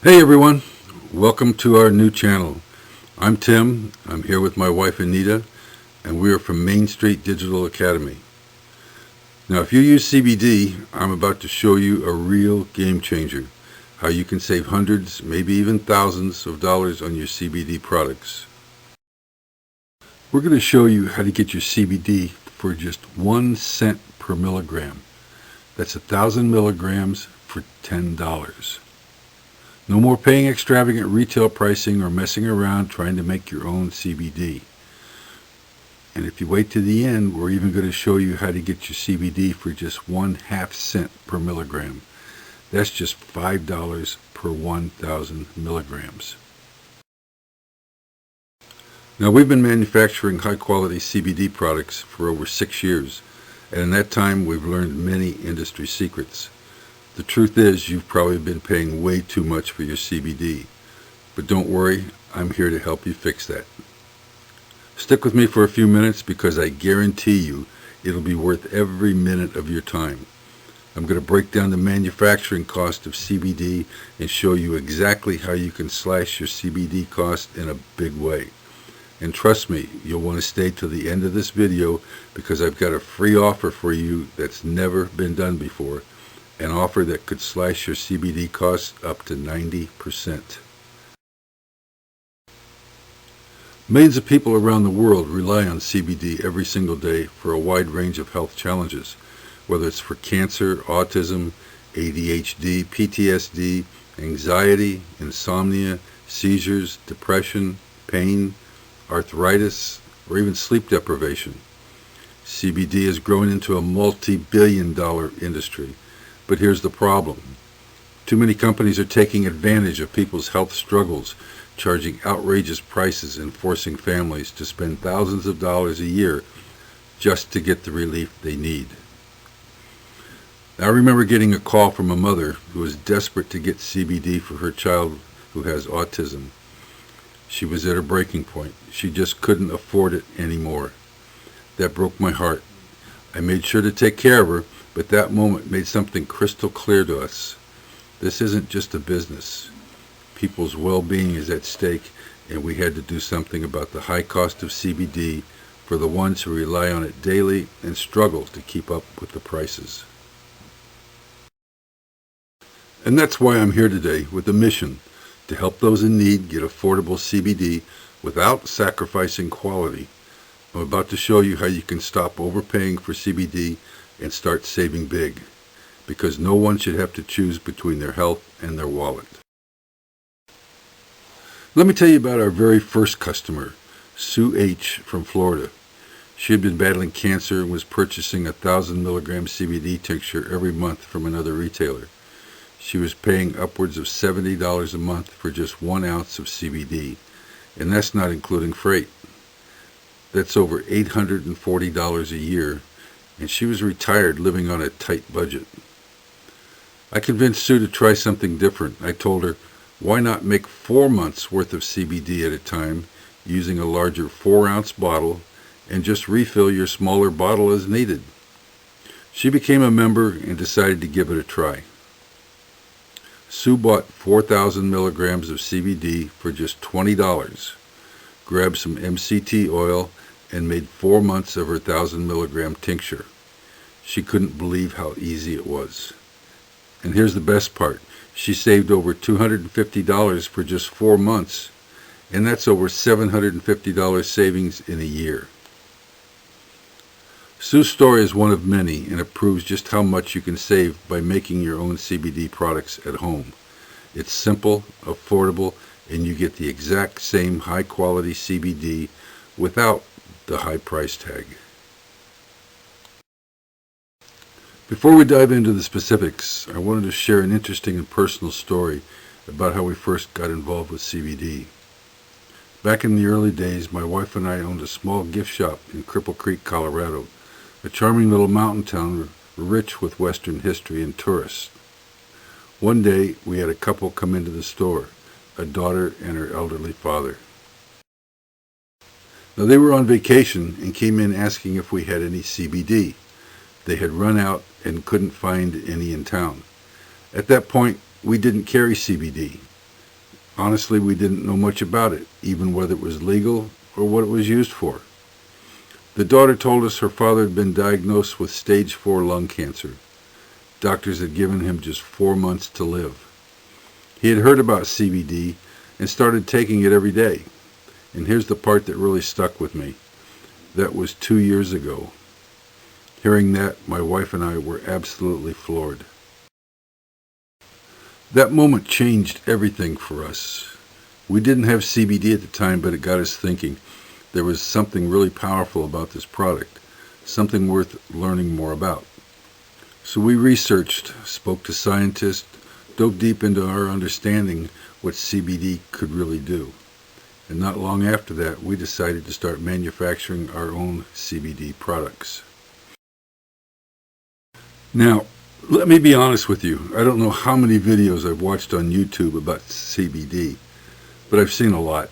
Hey everyone, welcome to our new channel. I'm Tim, I'm here with my wife Anita, and we are from Main Street Digital Academy. Now if you use CBD, I'm about to show you a real game changer, how you can save hundreds, maybe even thousands of dollars on your CBD products. We're going to show you how to get your CBD for just 1 cent per milligram. That's 1,000 milligrams for $10. No more paying extravagant retail pricing or messing around trying to make your own CBD. And if you wait to the end, we're even going to show you how to get your CBD for just 1/2 cent per milligram. That's just $5 per 1,000 milligrams. Now we've been manufacturing high quality CBD products for over 6 years, and in that time we've learned many industry secrets. The truth is, you've probably been paying way too much for your CBD. But don't worry, I'm here to help you fix that. Stick with me for a few minutes because I guarantee you it'll be worth every minute of your time. I'm going to break down the manufacturing cost of CBD and show you exactly how you can slash your CBD cost in a big way. And trust me, you'll want to stay till the end of this video because I've got a free offer for you that's never been done before. An offer that could slash your CBD costs up to 90%. Millions of people around the world rely on CBD every single day for a wide range of health challenges, whether it's for cancer, autism, ADHD, PTSD, anxiety, insomnia, seizures, depression, pain, arthritis, or even sleep deprivation. CBD has grown into a multi-billion-dollar industry. But here's the problem. Too many companies are taking advantage of people's health struggles, charging outrageous prices and forcing families to spend thousands of dollars a year just to get the relief they need. I remember getting a call from a mother who was desperate to get CBD for her child who has autism. She was at her breaking point. She just couldn't afford it anymore. That broke my heart. I made sure to take care of her, but that moment made something crystal clear to us. This isn't just a business. People's well-being is at stake, and we had to do something about the high cost of CBD for the ones who rely on it daily and struggle to keep up with the prices. And that's why I'm here today with a mission to help those in need get affordable CBD without sacrificing quality. I'm about to show you how you can stop overpaying for CBD and start saving big, because no one should have to choose between their health and their wallet. Let me tell you about our very first customer, Sue H. from Florida. She had been battling cancer and was purchasing 1,000 milligram CBD tincture every month from another retailer. She was paying upwards of $70 a month for just 1 ounce of CBD, and that's not including freight. That's over $840 a year, and she was retired living on a tight budget. I convinced Sue to try something different. I told her, why not make 4 months worth of CBD at a time using a larger 4-ounce bottle and just refill your smaller bottle as needed. She became a member and decided to give it a try. Sue bought 4,000 milligrams of CBD for just $20, grabbed some MCT oil, and made 4 months of her 1,000 milligram tincture. She couldn't believe how easy it was. And here's the best part. She saved over $250 for just 4 months, and that's over $750 savings in a year. Sue's story is one of many, and it proves just how much you can save by making your own CBD products at home. It's simple, affordable, and you get the exact same high-quality CBD without the high price tag. Before we dive into the specifics, I wanted to share an interesting and personal story about how we first got involved with CBD. Back in the early days, my wife and I owned a small gift shop in Cripple Creek, Colorado, a charming little mountain town rich with Western history and tourists. One day, we had a couple come into the store, a daughter and her elderly father. Now, they were on vacation and came in asking if we had any CBD. They had run out and couldn't find any in town. At that point, we didn't carry CBD. Honestly, we didn't know much about it, even whether it was legal or what it was used for. The daughter told us her father had been diagnosed with stage 4 lung cancer. Doctors had given him just 4 months to live. He had heard about CBD and started taking it every day. And here's the part that really stuck with me. That was 2 years ago. Hearing that, my wife and I were absolutely floored. That moment changed everything for us. We didn't have CBD at the time, but it got us thinking. There was something really powerful about this product, something worth learning more about. So we researched, spoke to scientists, dove deep into our understanding what CBD could really do. And not long after that, we decided to start manufacturing our own CBD products. Now, let me be honest with you. I don't know how many videos I've watched on YouTube about CBD, but I've seen a lot.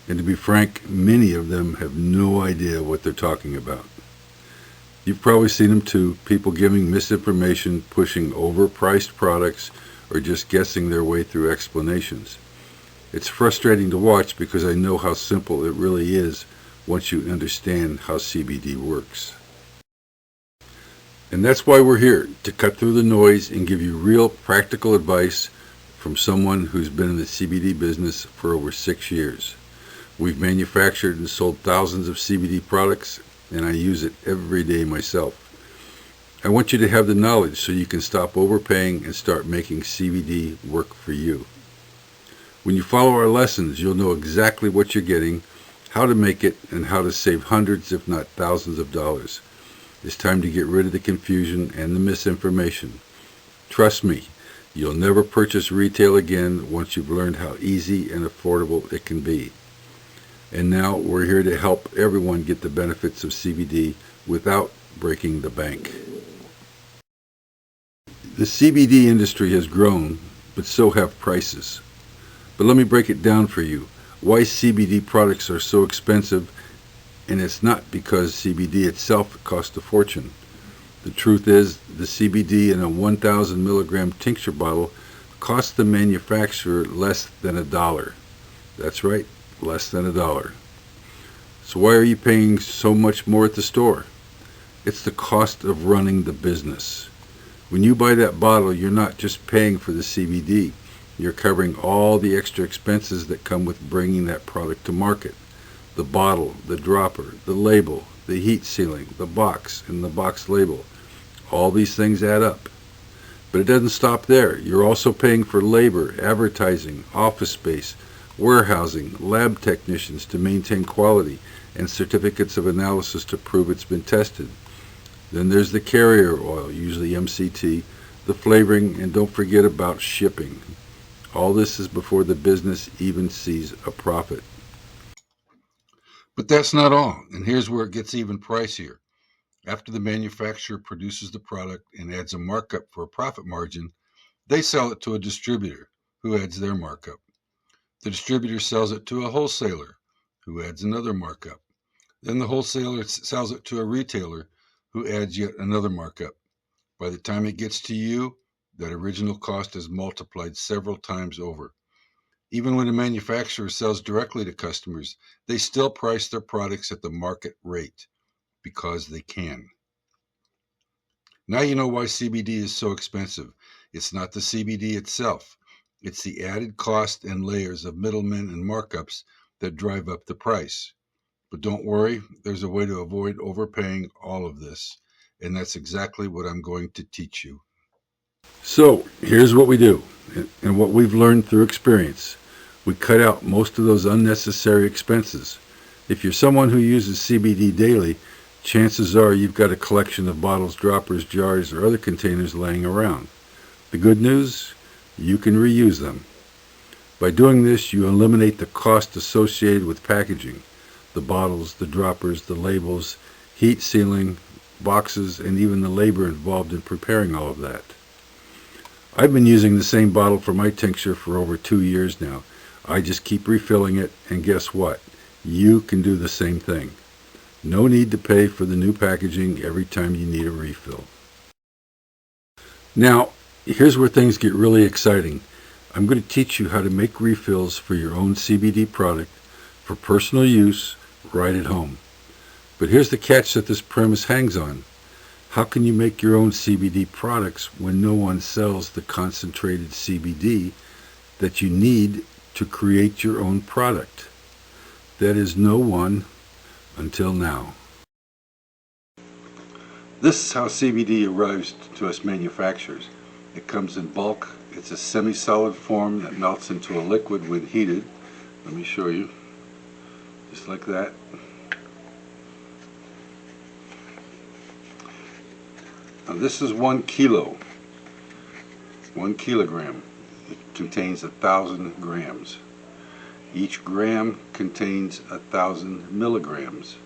And to be frank, many of them have no idea what they're talking about. You've probably seen them too, people giving misinformation, pushing overpriced products, or just guessing their way through explanations. It's frustrating to watch because I know how simple it really is once you understand how CBD works. And that's why we're here, to cut through the noise and give you real practical advice from someone who's been in the CBD business for over 6 years. We've manufactured and sold thousands of CBD products, and I use it every day myself. I want you to have the knowledge so you can stop overpaying and start making CBD work for you. When you follow our lessons, you'll know exactly what you're getting, how to make it, and how to save hundreds, if not thousands of dollars. It's time to get rid of the confusion and the misinformation. Trust me, you'll never purchase retail again once you've learned how easy and affordable it can be. And now we're here to help everyone get the benefits of CBD without breaking the bank. The CBD industry has grown, but so have prices. But let me break it down for you. Why CBD products are so expensive, and it's not because CBD itself costs a fortune. The truth is, the CBD in a 1,000 milligram tincture bottle costs the manufacturer less than $1. That's right, less than $1. So why are you paying so much more at the store? It's the cost of running the business. When you buy that bottle, you're not just paying for the CBD. You're covering all the extra expenses that come with bringing that product to market. The bottle, the dropper, the label, the heat sealing, the box, and the box label. All these things add up. But it doesn't stop there. You're also paying for labor, advertising, office space, warehousing, lab technicians to maintain quality, and certificates of analysis to prove it's been tested. Then there's the carrier oil, usually MCT, the flavoring, and don't forget about shipping. All this is before the business even sees a profit. But that's not all, and here's where it gets even pricier. After the manufacturer produces the product and adds a markup for a profit margin, they sell it to a distributor, who adds their markup. The distributor sells it to a wholesaler, who adds another markup. Then the wholesaler sells it to a retailer, who adds yet another markup. By the time it gets to you, that original cost is multiplied several times over. Even when a manufacturer sells directly to customers, they still price their products at the market rate because they can. Now you know why CBD is so expensive. It's not the CBD itself. It's the added cost and layers of middlemen and markups that drive up the price. But don't worry, there's a way to avoid overpaying all of this. And that's exactly what I'm going to teach you. So here's what we do, and what we've learned through experience. We cut out most of those unnecessary expenses. If you're someone who uses CBD daily, chances are you've got a collection of bottles, droppers, jars, or other containers laying around. The good news? You can reuse them. By doing this, you eliminate the cost associated with packaging, the bottles, the droppers, the labels, heat sealing, boxes, and even the labor involved in preparing all of that. I've been using the same bottle for my tincture for over 2 years now. I just keep refilling it, and guess what? You can do the same thing. No need to pay for the new packaging every time you need a refill. Now, here's where things get really exciting. I'm going to teach you how to make refills for your own CBD product for personal use right at home. But here's the catch that this premise hangs on. How can you make your own CBD products when no one sells the concentrated CBD that you need to create your own product? That is, no one until now. This is how CBD arrives to us manufacturers. It comes in bulk. It's a semi-solid form that melts into a liquid when heated. Let me show you. Just like that. Now this is 1 kilo. 1 kilogram. It contains 1,000 grams. Each gram contains 1,000 milligrams.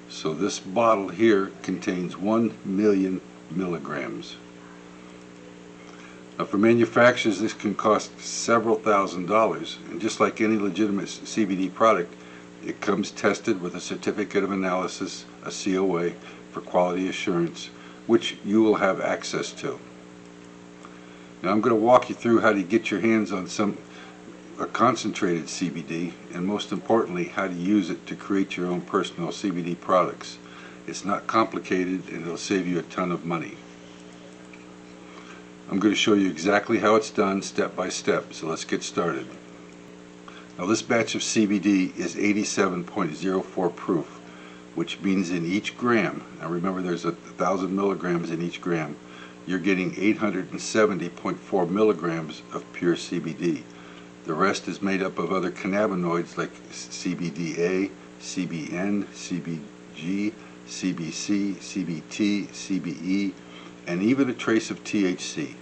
So this bottle here contains 1,000,000 milligrams. Now for manufacturers, this can cost several $1,000s, and just like any legitimate CBD product, it comes tested with a certificate of analysis, a COA, for quality assurance, which you will have access to. Now I'm going to walk you through how to get your hands on a concentrated CBD, and most importantly, how to use it to create your own personal CBD products. It's not complicated, and it'll save you a ton of money. I'm going to show you exactly how it's done step by step, so let's get started. Now this batch of CBD is 87.04 proof, which means in each gram, now remember there's 1,000 milligrams in each gram, you're getting 870.4 milligrams of pure CBD. The rest is made up of other cannabinoids like CBDA, CBN, CBG, CBC, CBT, CBE, and even a trace of THC.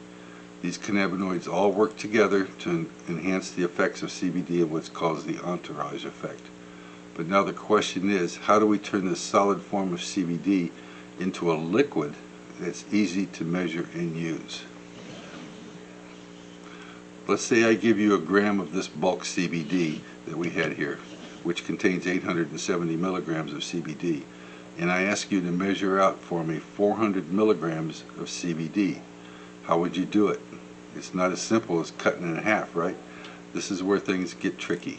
These cannabinoids all work together to enhance the effects of CBD and what's called the entourage effect. But now the question is, how do we turn this solid form of CBD into a liquid that's easy to measure and use? Let's say I give you a gram of this bulk CBD that we had here, which contains 870 milligrams of CBD, and I ask you to measure out for me 400 milligrams of CBD. How would you do it? It's not as simple as cutting it in half, right? This is where things get tricky.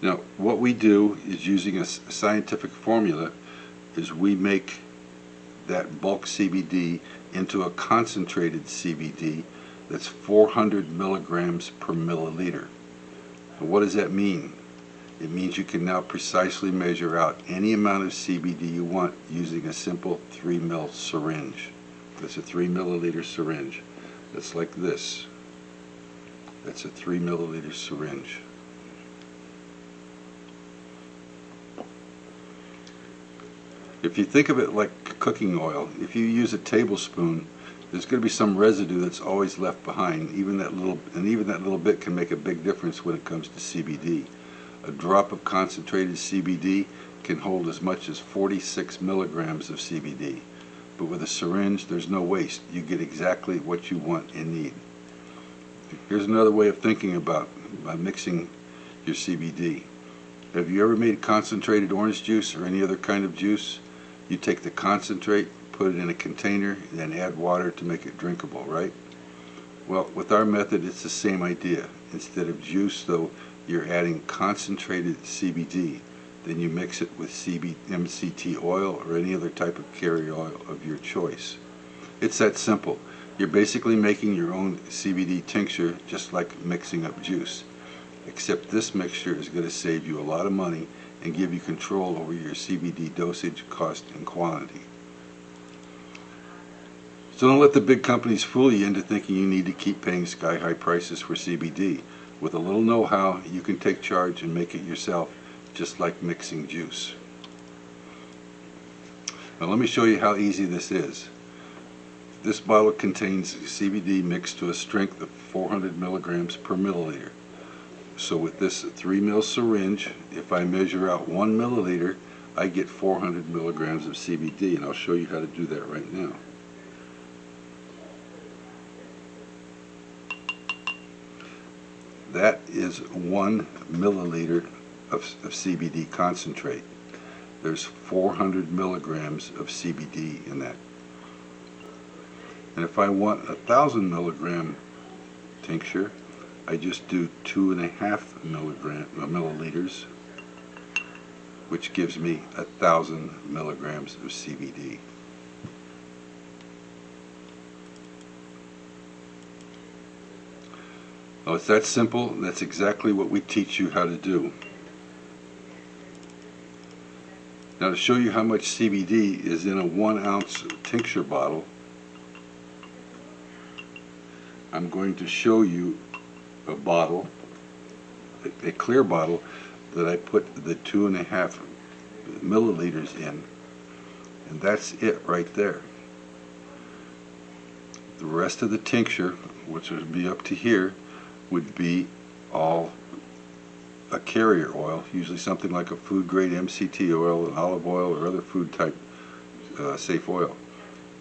Now, what we do is, using a scientific formula, is we make that bulk CBD into a concentrated CBD that's 400 milligrams per milliliter. And what does that mean? It means you can now precisely measure out any amount of CBD you want using a simple 3 ml syringe. That's a 3 milliliter syringe. That's like this. That's a 3 milliliter syringe. If you think of it like cooking oil, if you use a tablespoon, there's going to be some residue that's always left behind. Even that little bit can make a big difference when it comes to CBD. A drop of concentrated CBD can hold as much as 46 milligrams of CBD. But with a syringe, there's no waste. You get exactly what you want and need. Here's another way of thinking about mixing your CBD. Have you ever made concentrated orange juice or any other kind of juice? You take the concentrate, put it in a container, and then add water to make it drinkable, right? Well, with our method, it's the same idea. Instead of juice, though, you're adding concentrated CBD. Then you mix it with MCT oil or any other type of carrier oil of your choice. It's that simple. You're basically making your own CBD tincture, just like mixing up juice. Except this mixture is going to save you a lot of money and give you control over your CBD dosage, cost, and quantity. So don't let the big companies fool you into thinking you need to keep paying sky-high prices for CBD. With a little know-how, you can take charge and make it yourself, just like mixing juice. Now let me show you how easy this is. This bottle contains CBD mixed to a strength of 400 milligrams per milliliter. So with this 3 ml syringe, if I measure out 1 milliliter, I get 400 milligrams of CBD, and I'll show you how to do that right now. That is 1 milliliter of CBD concentrate. There's 400 milligrams of CBD in that. And if I want 1,000 milligram tincture, I just do 2.5 milliliters, which gives me 1,000 milligrams of CBD. Now it's that simple. That's exactly what we teach you how to do. Now to show you how much CBD is in a 1 ounce tincture bottle, I'm going to show you a bottle, a clear bottle, that I put the 2.5 milliliters in, and that's it right there. The rest of the tincture, which would be up to here, would be all a carrier oil, usually something like a food grade MCT oil, an olive oil, or other food type safe oil.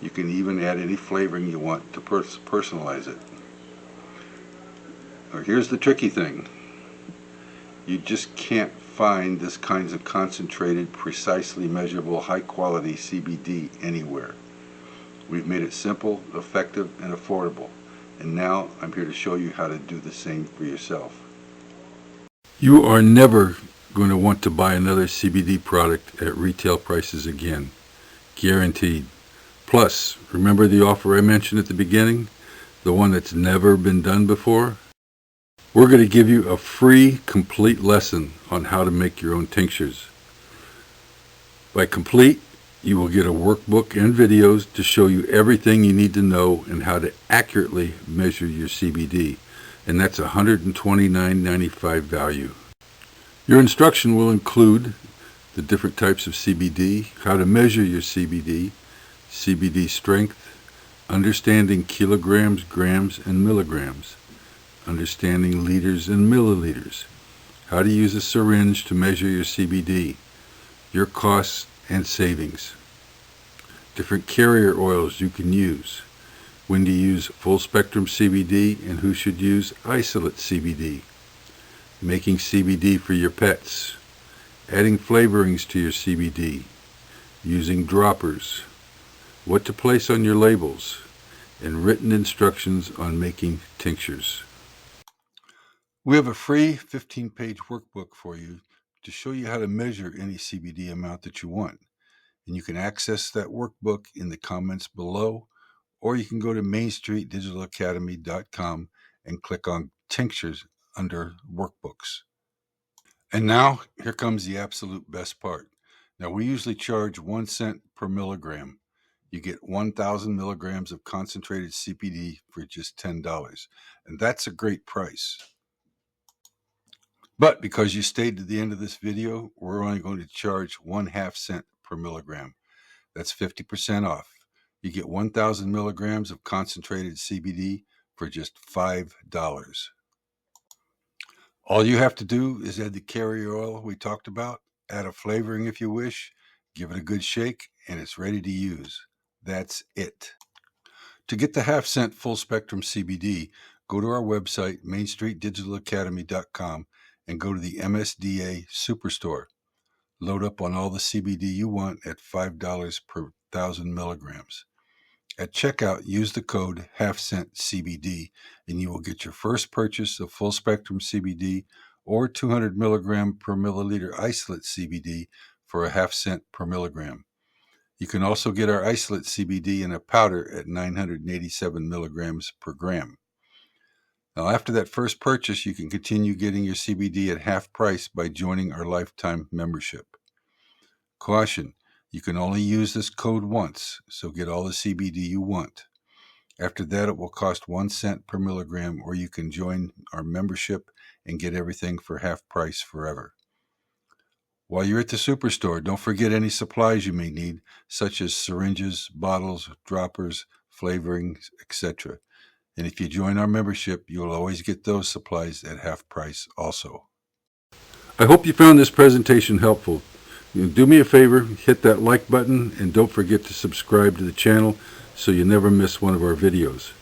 You can even add any flavoring you want to personalize it. Now, here's the tricky thing. You just can't find this kinds of concentrated, precisely measurable, high quality CBD anywhere. We've made it simple, effective, and affordable. And now I'm here to show you how to do the same for yourself. You are never going to want to buy another CBD product at retail prices again. Guaranteed. Plus, remember the offer I mentioned at the beginning? The one that's never been done before? We're going to give you a free, complete lesson on how to make your own tinctures. By complete, you will get a workbook and videos to show you everything you need to know and how to accurately measure your CBD. And that's $129.95 value. Your instruction will include the different types of CBD, how to measure your CBD, CBD strength, understanding kilograms, grams, and milligrams, understanding liters and milliliters, how to use a syringe to measure your CBD, your costs and savings, different carrier oils you can use, when to use full spectrum CBD and who should use isolate CBD, making CBD for your pets, adding flavorings to your CBD, using droppers, what to place on your labels, and written instructions on making tinctures. We have a free 15-page workbook for you to show you how to measure any CBD amount that you want. And you can access that workbook in the comments below, or you can go to mainstreetdigitalacademy.com and click on Tinctures under Workbooks. And now, here comes the absolute best part. Now, we usually charge 1 cent per milligram. You get 1,000 milligrams of concentrated CBD for just $10. And that's a great price. But because you stayed to the end of this video, we're only going to charge 1/2 cent per milligram. That's 50% off. You get 1,000 milligrams of concentrated CBD for just $5. All you have to do is add the carrier oil we talked about, add a flavoring if you wish, give it a good shake, and it's ready to use. That's it. To get the 1/2 cent full spectrum CBD, go to our website, mainstreetdigitalacademy.com, and go to the MSDA Superstore. Load up on all the CBD you want at $5 per 1,000 milligrams. At checkout, use the code 1/2 cent CBD, and you will get your first purchase of full spectrum CBD or 200 milligram per milliliter isolate CBD for 1/2 cent per milligram. You can also get our isolate CBD in a powder at 987 milligrams per gram. Now, after that first purchase, you can continue getting your CBD at half price by joining our lifetime membership. Caution, you can only use this code once, so get all the CBD you want. After that, it will cost 1 cent per milligram, or you can join our membership and get everything for half price forever. While you're at the Superstore, don't forget any supplies you may need, such as syringes, bottles, droppers, flavorings, etc. And if you join our membership, you'll always get those supplies at half price also. I hope you found this presentation helpful. Do me a favor, hit that like button, and don't forget to subscribe to the channel so you never miss one of our videos.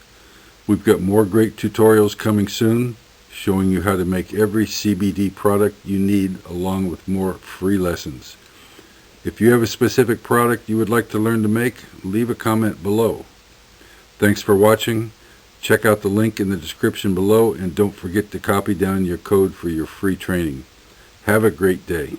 We've got more great tutorials coming soon, showing you how to make every CBD product you need, along with more free lessons. If you have a specific product you would like to learn to make, leave a comment below. Thanks for watching. Check out the link in the description below, and don't forget to copy down your code for your free training. Have a great day.